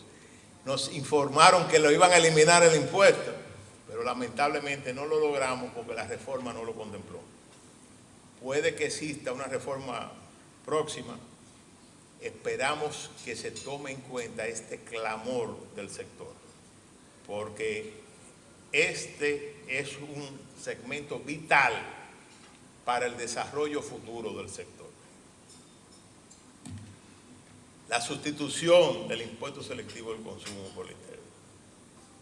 nos informaron que lo iban a eliminar el impuesto, pero lamentablemente no lo logramos porque la reforma no lo contempló. Puede que exista una reforma próxima. Esperamos que se tome en cuenta este clamor del sector, porque este es un segmento vital para el desarrollo futuro del sector. La sustitución del impuesto selectivo del consumo por el interés.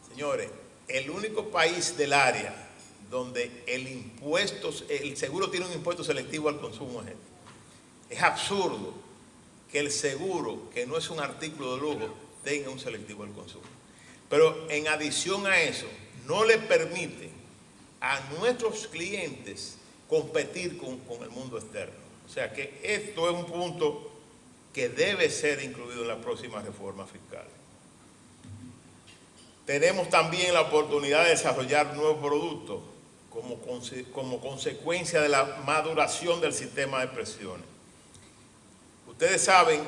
Señores, el único país del área donde el seguro tiene un impuesto selectivo al consumo es este. Es absurdo que el seguro, que no es un artículo de lujo, tenga un selectivo al consumo. Pero en adición a eso, no le permite a nuestros clientes competir con el mundo externo. O sea que esto es un punto que debe ser incluido en la próxima reforma fiscal. Tenemos también la oportunidad de desarrollar nuevos productos como consecuencia de la maduración del sistema de pensiones. Ustedes saben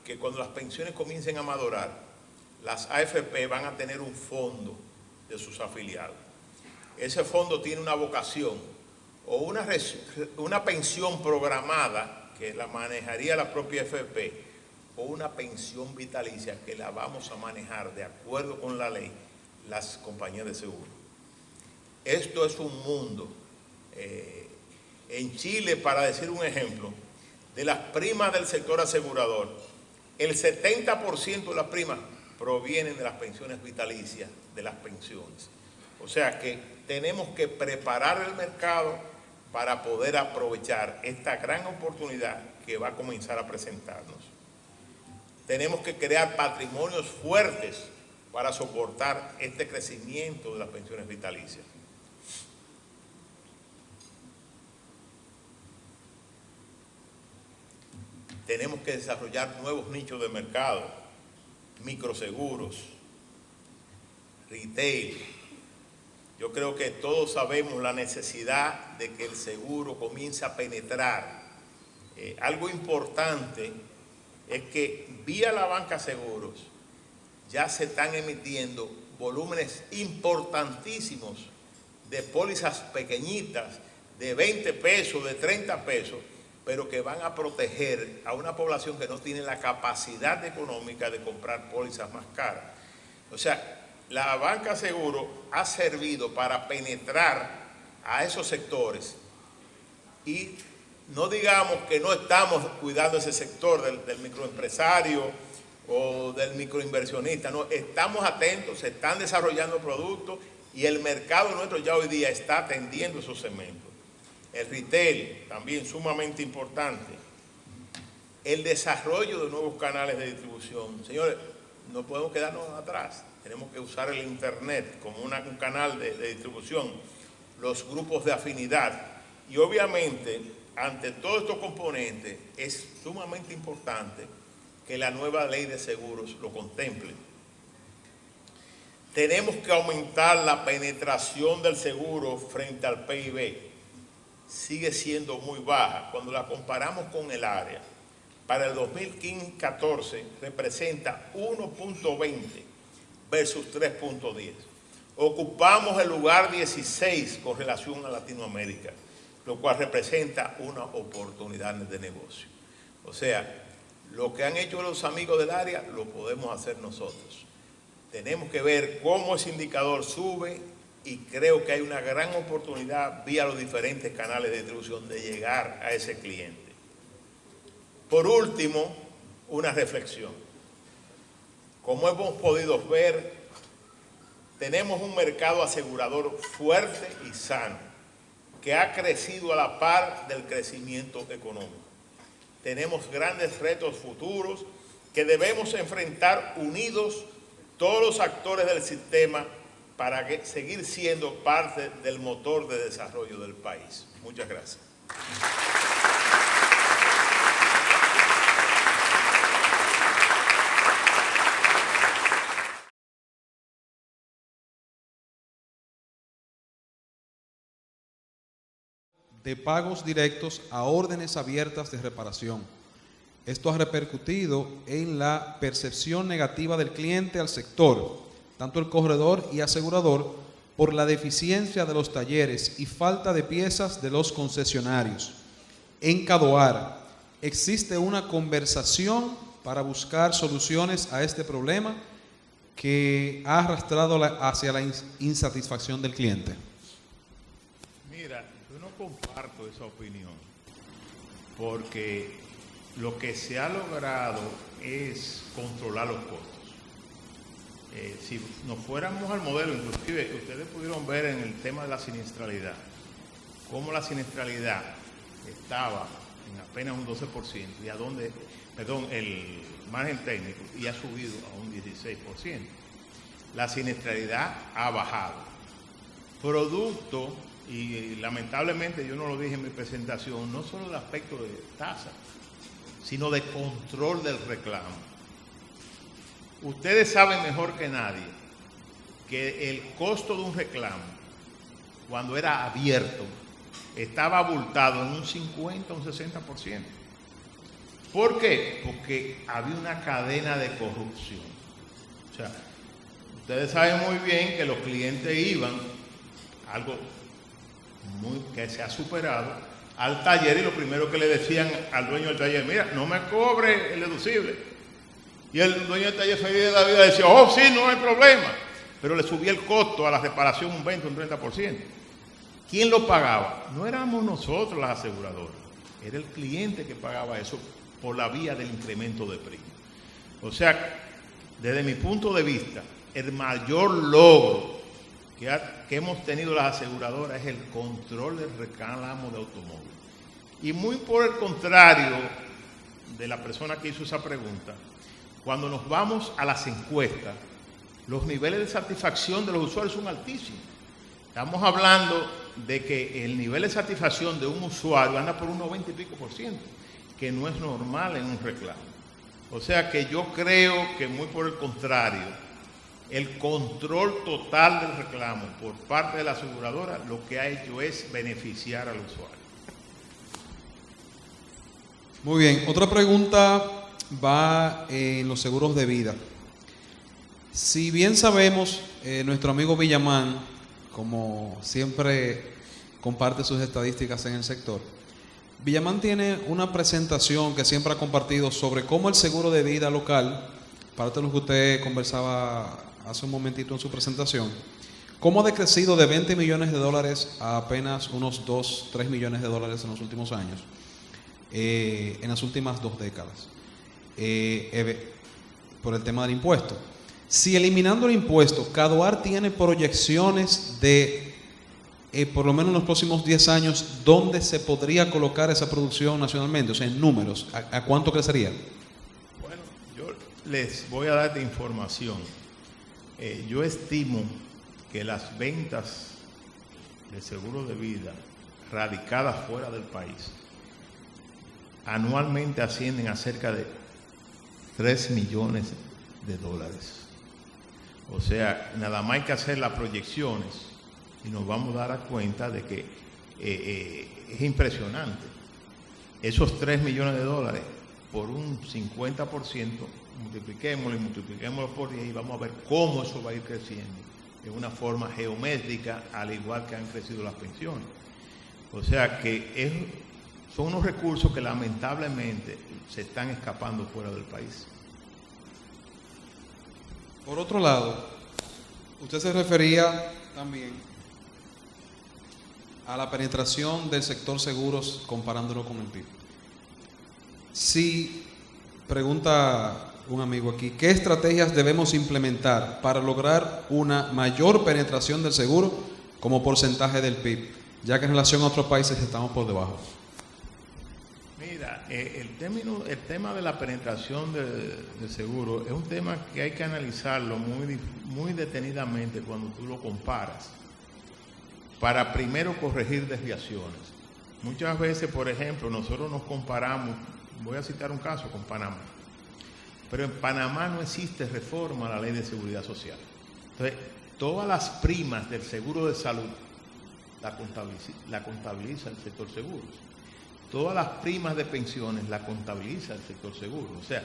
que cuando las pensiones comiencen a madurar, las AFP van a tener un fondo de sus afiliados. Ese fondo tiene una vocación o una pensión programada que la manejaría la propia AFP o una pensión vitalicia que la vamos a manejar de acuerdo con la ley las compañías de seguro. Esto es un mundo. En Chile, para decir un ejemplo, de las primas del sector asegurador, el 70% de las primas provienen de las pensiones vitalicias, de las pensiones. O sea que tenemos que preparar el mercado para poder aprovechar esta gran oportunidad que va a comenzar a presentarnos. Tenemos que crear patrimonios fuertes para soportar este crecimiento de las pensiones vitalicias. Tenemos que desarrollar nuevos nichos de mercado, microseguros, retail. Yo creo que todos sabemos la necesidad de que el seguro comience a penetrar. Algo importante es que vía la banca seguros ya se están emitiendo volúmenes importantísimos de pólizas pequeñitas de 20 pesos, de 30 pesos, pero que van a proteger a una población que no tiene la capacidad económica de comprar pólizas más caras. O sea, la banca seguro ha servido para penetrar a esos sectores y no digamos que no estamos cuidando ese sector del microempresario o del microinversionista, no, estamos atentos, se están desarrollando productos y el mercado nuestro ya hoy día está atendiendo esos segmentos. El retail, también sumamente importante. El desarrollo de nuevos canales de distribución. Señores, no podemos quedarnos atrás. Tenemos que usar el Internet como un canal de distribución, los grupos de afinidad. Y obviamente, ante todos estos componentes, es sumamente importante que la nueva ley de seguros lo contemple. Tenemos que aumentar la penetración del seguro frente al PIB. Sigue siendo muy baja. Cuando la comparamos con el área, para el 2014 representa 1.20 versus 3.10. Ocupamos el lugar 16 con relación a Latinoamérica, lo cual representa una oportunidad de negocio. O sea, lo que han hecho los amigos del área lo podemos hacer nosotros. Tenemos que ver cómo ese indicador sube y creo que hay una gran oportunidad vía los diferentes canales de distribución de llegar a ese cliente. Por último, una reflexión. Como hemos podido ver, tenemos un mercado asegurador fuerte y sano, que ha crecido a la par del crecimiento económico. Tenemos grandes retos futuros que debemos enfrentar unidos todos los actores del sistema para seguir siendo parte del motor de desarrollo del país. Muchas gracias. De pagos directos a órdenes abiertas de reparación. Esto ha repercutido en la percepción negativa del cliente al sector, tanto el corredor y asegurador, por la deficiencia de los talleres y falta de piezas de los concesionarios. En Cadoar, ¿existe una conversación para buscar soluciones a este problema que ha arrastrado hacia la insatisfacción del cliente? Mira, yo no comparto esa opinión, porque lo que se ha logrado es controlar los costos. Si nos fuéramos al modelo, inclusive ustedes pudieron ver en el tema de la siniestralidad, cómo la siniestralidad estaba en apenas un 12% y el margen técnico, y ha subido a un 16%. La siniestralidad ha bajado. Producto, y lamentablemente yo no lo dije en mi presentación, no solo el aspecto de tasa, sino de control del reclamo. Ustedes saben mejor que nadie que el costo de un reclamo, cuando era abierto, estaba abultado en un 50 o un 60%. ¿Por qué? Porque había una cadena de corrupción. O sea, ustedes saben muy bien que los clientes iban, algo que se ha superado, al taller, y lo primero que le decían al dueño del taller: mira, no me cobre el deducible. Y el dueño del taller feliz de la vida decía: oh, sí, no hay problema. Pero le subía el costo a la reparación un 20 o un 30%. ¿Quién lo pagaba? No éramos nosotros las aseguradoras, era el cliente que pagaba eso por la vía del incremento de prima. O sea, desde mi punto de vista, el mayor logro que hemos tenido las aseguradoras es el control del reclamo de automóviles. Y muy por el contrario de la persona que hizo esa pregunta, cuando nos vamos a las encuestas, los niveles de satisfacción de los usuarios son altísimos. Estamos hablando de que el nivel de satisfacción de un usuario anda por un 90 y pico %, que no es normal en un reclamo. O sea que yo creo que muy por el contrario, el control total del reclamo por parte de la aseguradora lo que ha hecho es beneficiar al usuario. Muy bien, otra pregunta va en los seguros de vida. Si bien sabemos, nuestro amigo Villamán, como siempre comparte sus estadísticas en el sector, Villamán tiene una presentación que siempre ha compartido sobre cómo el seguro de vida local, parte de lo que usted conversaba hace un momentito en su presentación, cómo ha decrecido de $20 millones a apenas unos 2-3 millones de dólares en los últimos años, en las últimas 2 décadas, por el tema del impuesto. Si eliminando el impuesto, Caduar tiene proyecciones de, por lo menos en los próximos 10 años, ¿dónde se podría colocar esa producción nacionalmente? O sea, en números, ¿a cuánto crecería? Bueno, yo les voy a dar de información. Yo estimo que las ventas de seguro de vida radicadas fuera del país anualmente ascienden a cerca de $3 millones. O sea, nada más hay que hacer las proyecciones y nos vamos a dar cuenta de que es impresionante. Esos $3 millones por un 50%, multipliquémoslo por 10 y vamos a ver cómo eso va a ir creciendo de una forma geométrica, al igual que han crecido las pensiones. O sea que son unos recursos que lamentablemente se están escapando fuera del país. Por otro lado, usted se refería también a la penetración del sector seguros comparándolo con el PIB. Si, pregunta un amigo aquí, ¿qué estrategias debemos implementar para lograr una mayor penetración del seguro como porcentaje del PIB, ya que en relación a otros países estamos por debajo? Mira, el tema de la penetración de seguro es un tema que hay que analizarlo muy detenidamente cuando tú lo comparas, para primero corregir desviaciones. Muchas veces, por ejemplo, nosotros nos comparamos, voy a citar un caso con Panamá, pero en Panamá no existe reforma a la ley de seguridad social. Entonces, todas las primas del seguro de salud la contabiliza el sector seguros. Todas las primas de pensiones la contabiliza el sector seguro. O sea,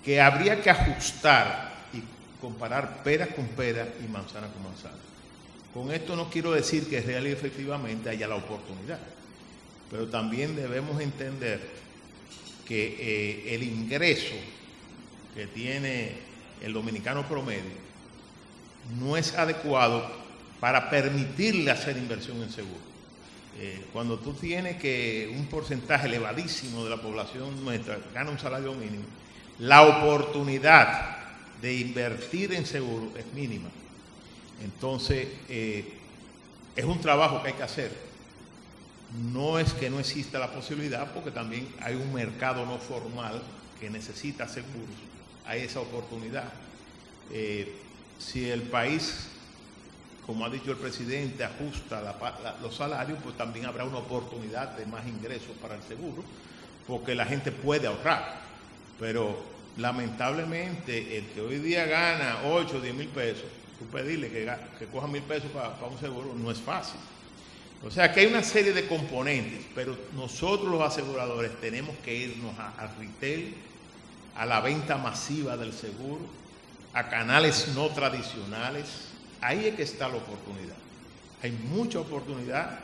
que habría que ajustar y comparar peras con peras y manzana con manzana. Con esto no quiero decir que real y efectivamente haya la oportunidad, pero también debemos entender que el ingreso que tiene el dominicano promedio no es adecuado para permitirle hacer inversión en seguro. Cuando tú tienes que un porcentaje elevadísimo de la población nuestra gana un salario mínimo, la oportunidad de invertir en seguro es mínima. Entonces, es un trabajo que hay que hacer. No es que no exista la posibilidad, porque también hay un mercado no formal que necesita seguros. Hay esa oportunidad. Si el país, como ha dicho el presidente, ajusta los salarios, pues también habrá una oportunidad de más ingresos para el seguro, porque la gente puede ahorrar. Pero lamentablemente, el que hoy día gana 8 o 10 mil pesos, tú pedirle que coja 1,000 pesos para un seguro no es fácil. O sea que hay una serie de componentes, pero nosotros los aseguradores tenemos que irnos al retail, a la venta masiva del seguro, a canales no tradicionales. Ahí es que está la oportunidad. Hay mucha oportunidad,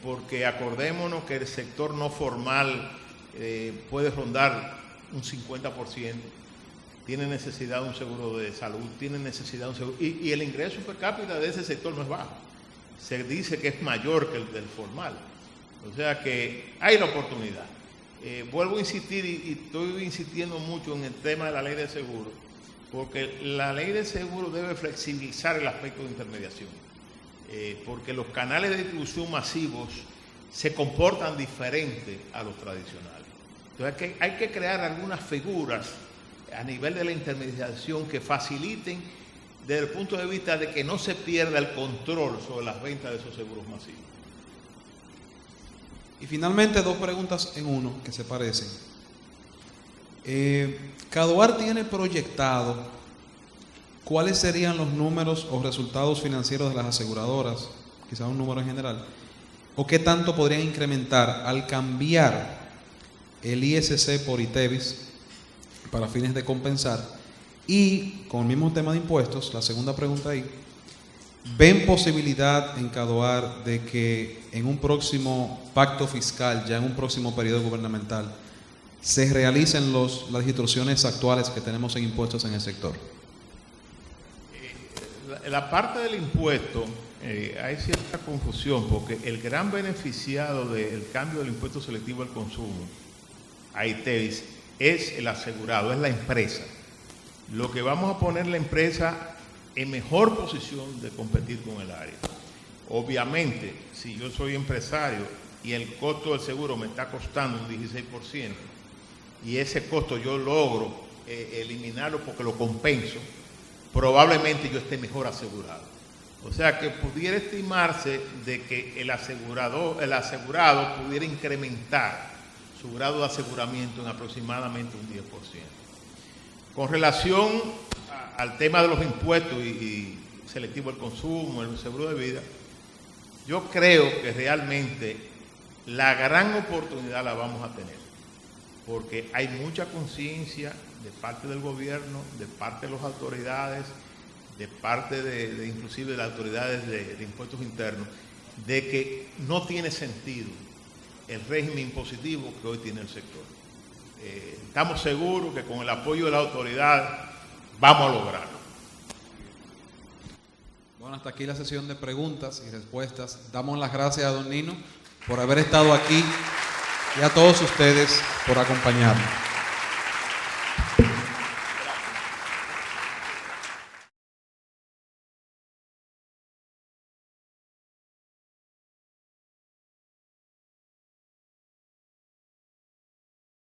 porque acordémonos que el sector no formal puede rondar un 50%, tiene necesidad de un seguro de salud, tiene necesidad de un seguro, y el ingreso per cápita de ese sector no es bajo. Se dice que es mayor que el del formal. O sea que hay la oportunidad. Vuelvo a insistir, y estoy insistiendo mucho en el tema de la ley de seguro, porque la ley de seguro debe flexibilizar el aspecto de intermediación, porque los canales de distribución masivos se comportan diferente a los tradicionales. Entonces hay que crear algunas figuras a nivel de la intermediación que faciliten desde el punto de vista de que no se pierda el control sobre las ventas de esos seguros masivos. Y finalmente, dos preguntas en uno que se parecen. Cadoar tiene proyectado cuáles serían los números o resultados financieros de las aseguradoras, quizás un número en general, o qué tanto podrían incrementar al cambiar el ISC por ITEVIS para fines de compensar. Y con el mismo tema de impuestos, la segunda pregunta ahí, ¿ven posibilidad en Cadoar de que en un próximo pacto fiscal, ya en un próximo periodo gubernamental, se realicen las instrucciones actuales que tenemos en impuestos en el sector? La parte del impuesto, hay cierta confusión, porque el gran beneficiado del cambio del impuesto selectivo al consumo a ITEVIS es el asegurado, es la empresa. Lo que vamos a poner la empresa en mejor posición de competir con el área. Obviamente, si yo soy empresario y el costo del seguro me está costando un 16%, y ese costo yo logro eliminarlo porque lo compenso, probablemente yo esté mejor asegurado. O sea que pudiera estimarse de que el asegurado pudiera incrementar su grado de aseguramiento en aproximadamente un 10%. Con relación al tema de los impuestos y selectivo al consumo, el seguro de vida, yo creo que realmente la gran oportunidad la vamos a tener, porque hay mucha conciencia de parte del gobierno, de parte de las autoridades, de parte de inclusive de las autoridades de impuestos internos, de que no tiene sentido el régimen impositivo que hoy tiene el sector. Estamos seguros que con el apoyo de la autoridad vamos a lograrlo. Bueno, hasta aquí la sesión de preguntas y respuestas. Damos las gracias a don Nino por haber estado aquí y a todos ustedes por acompañarnos.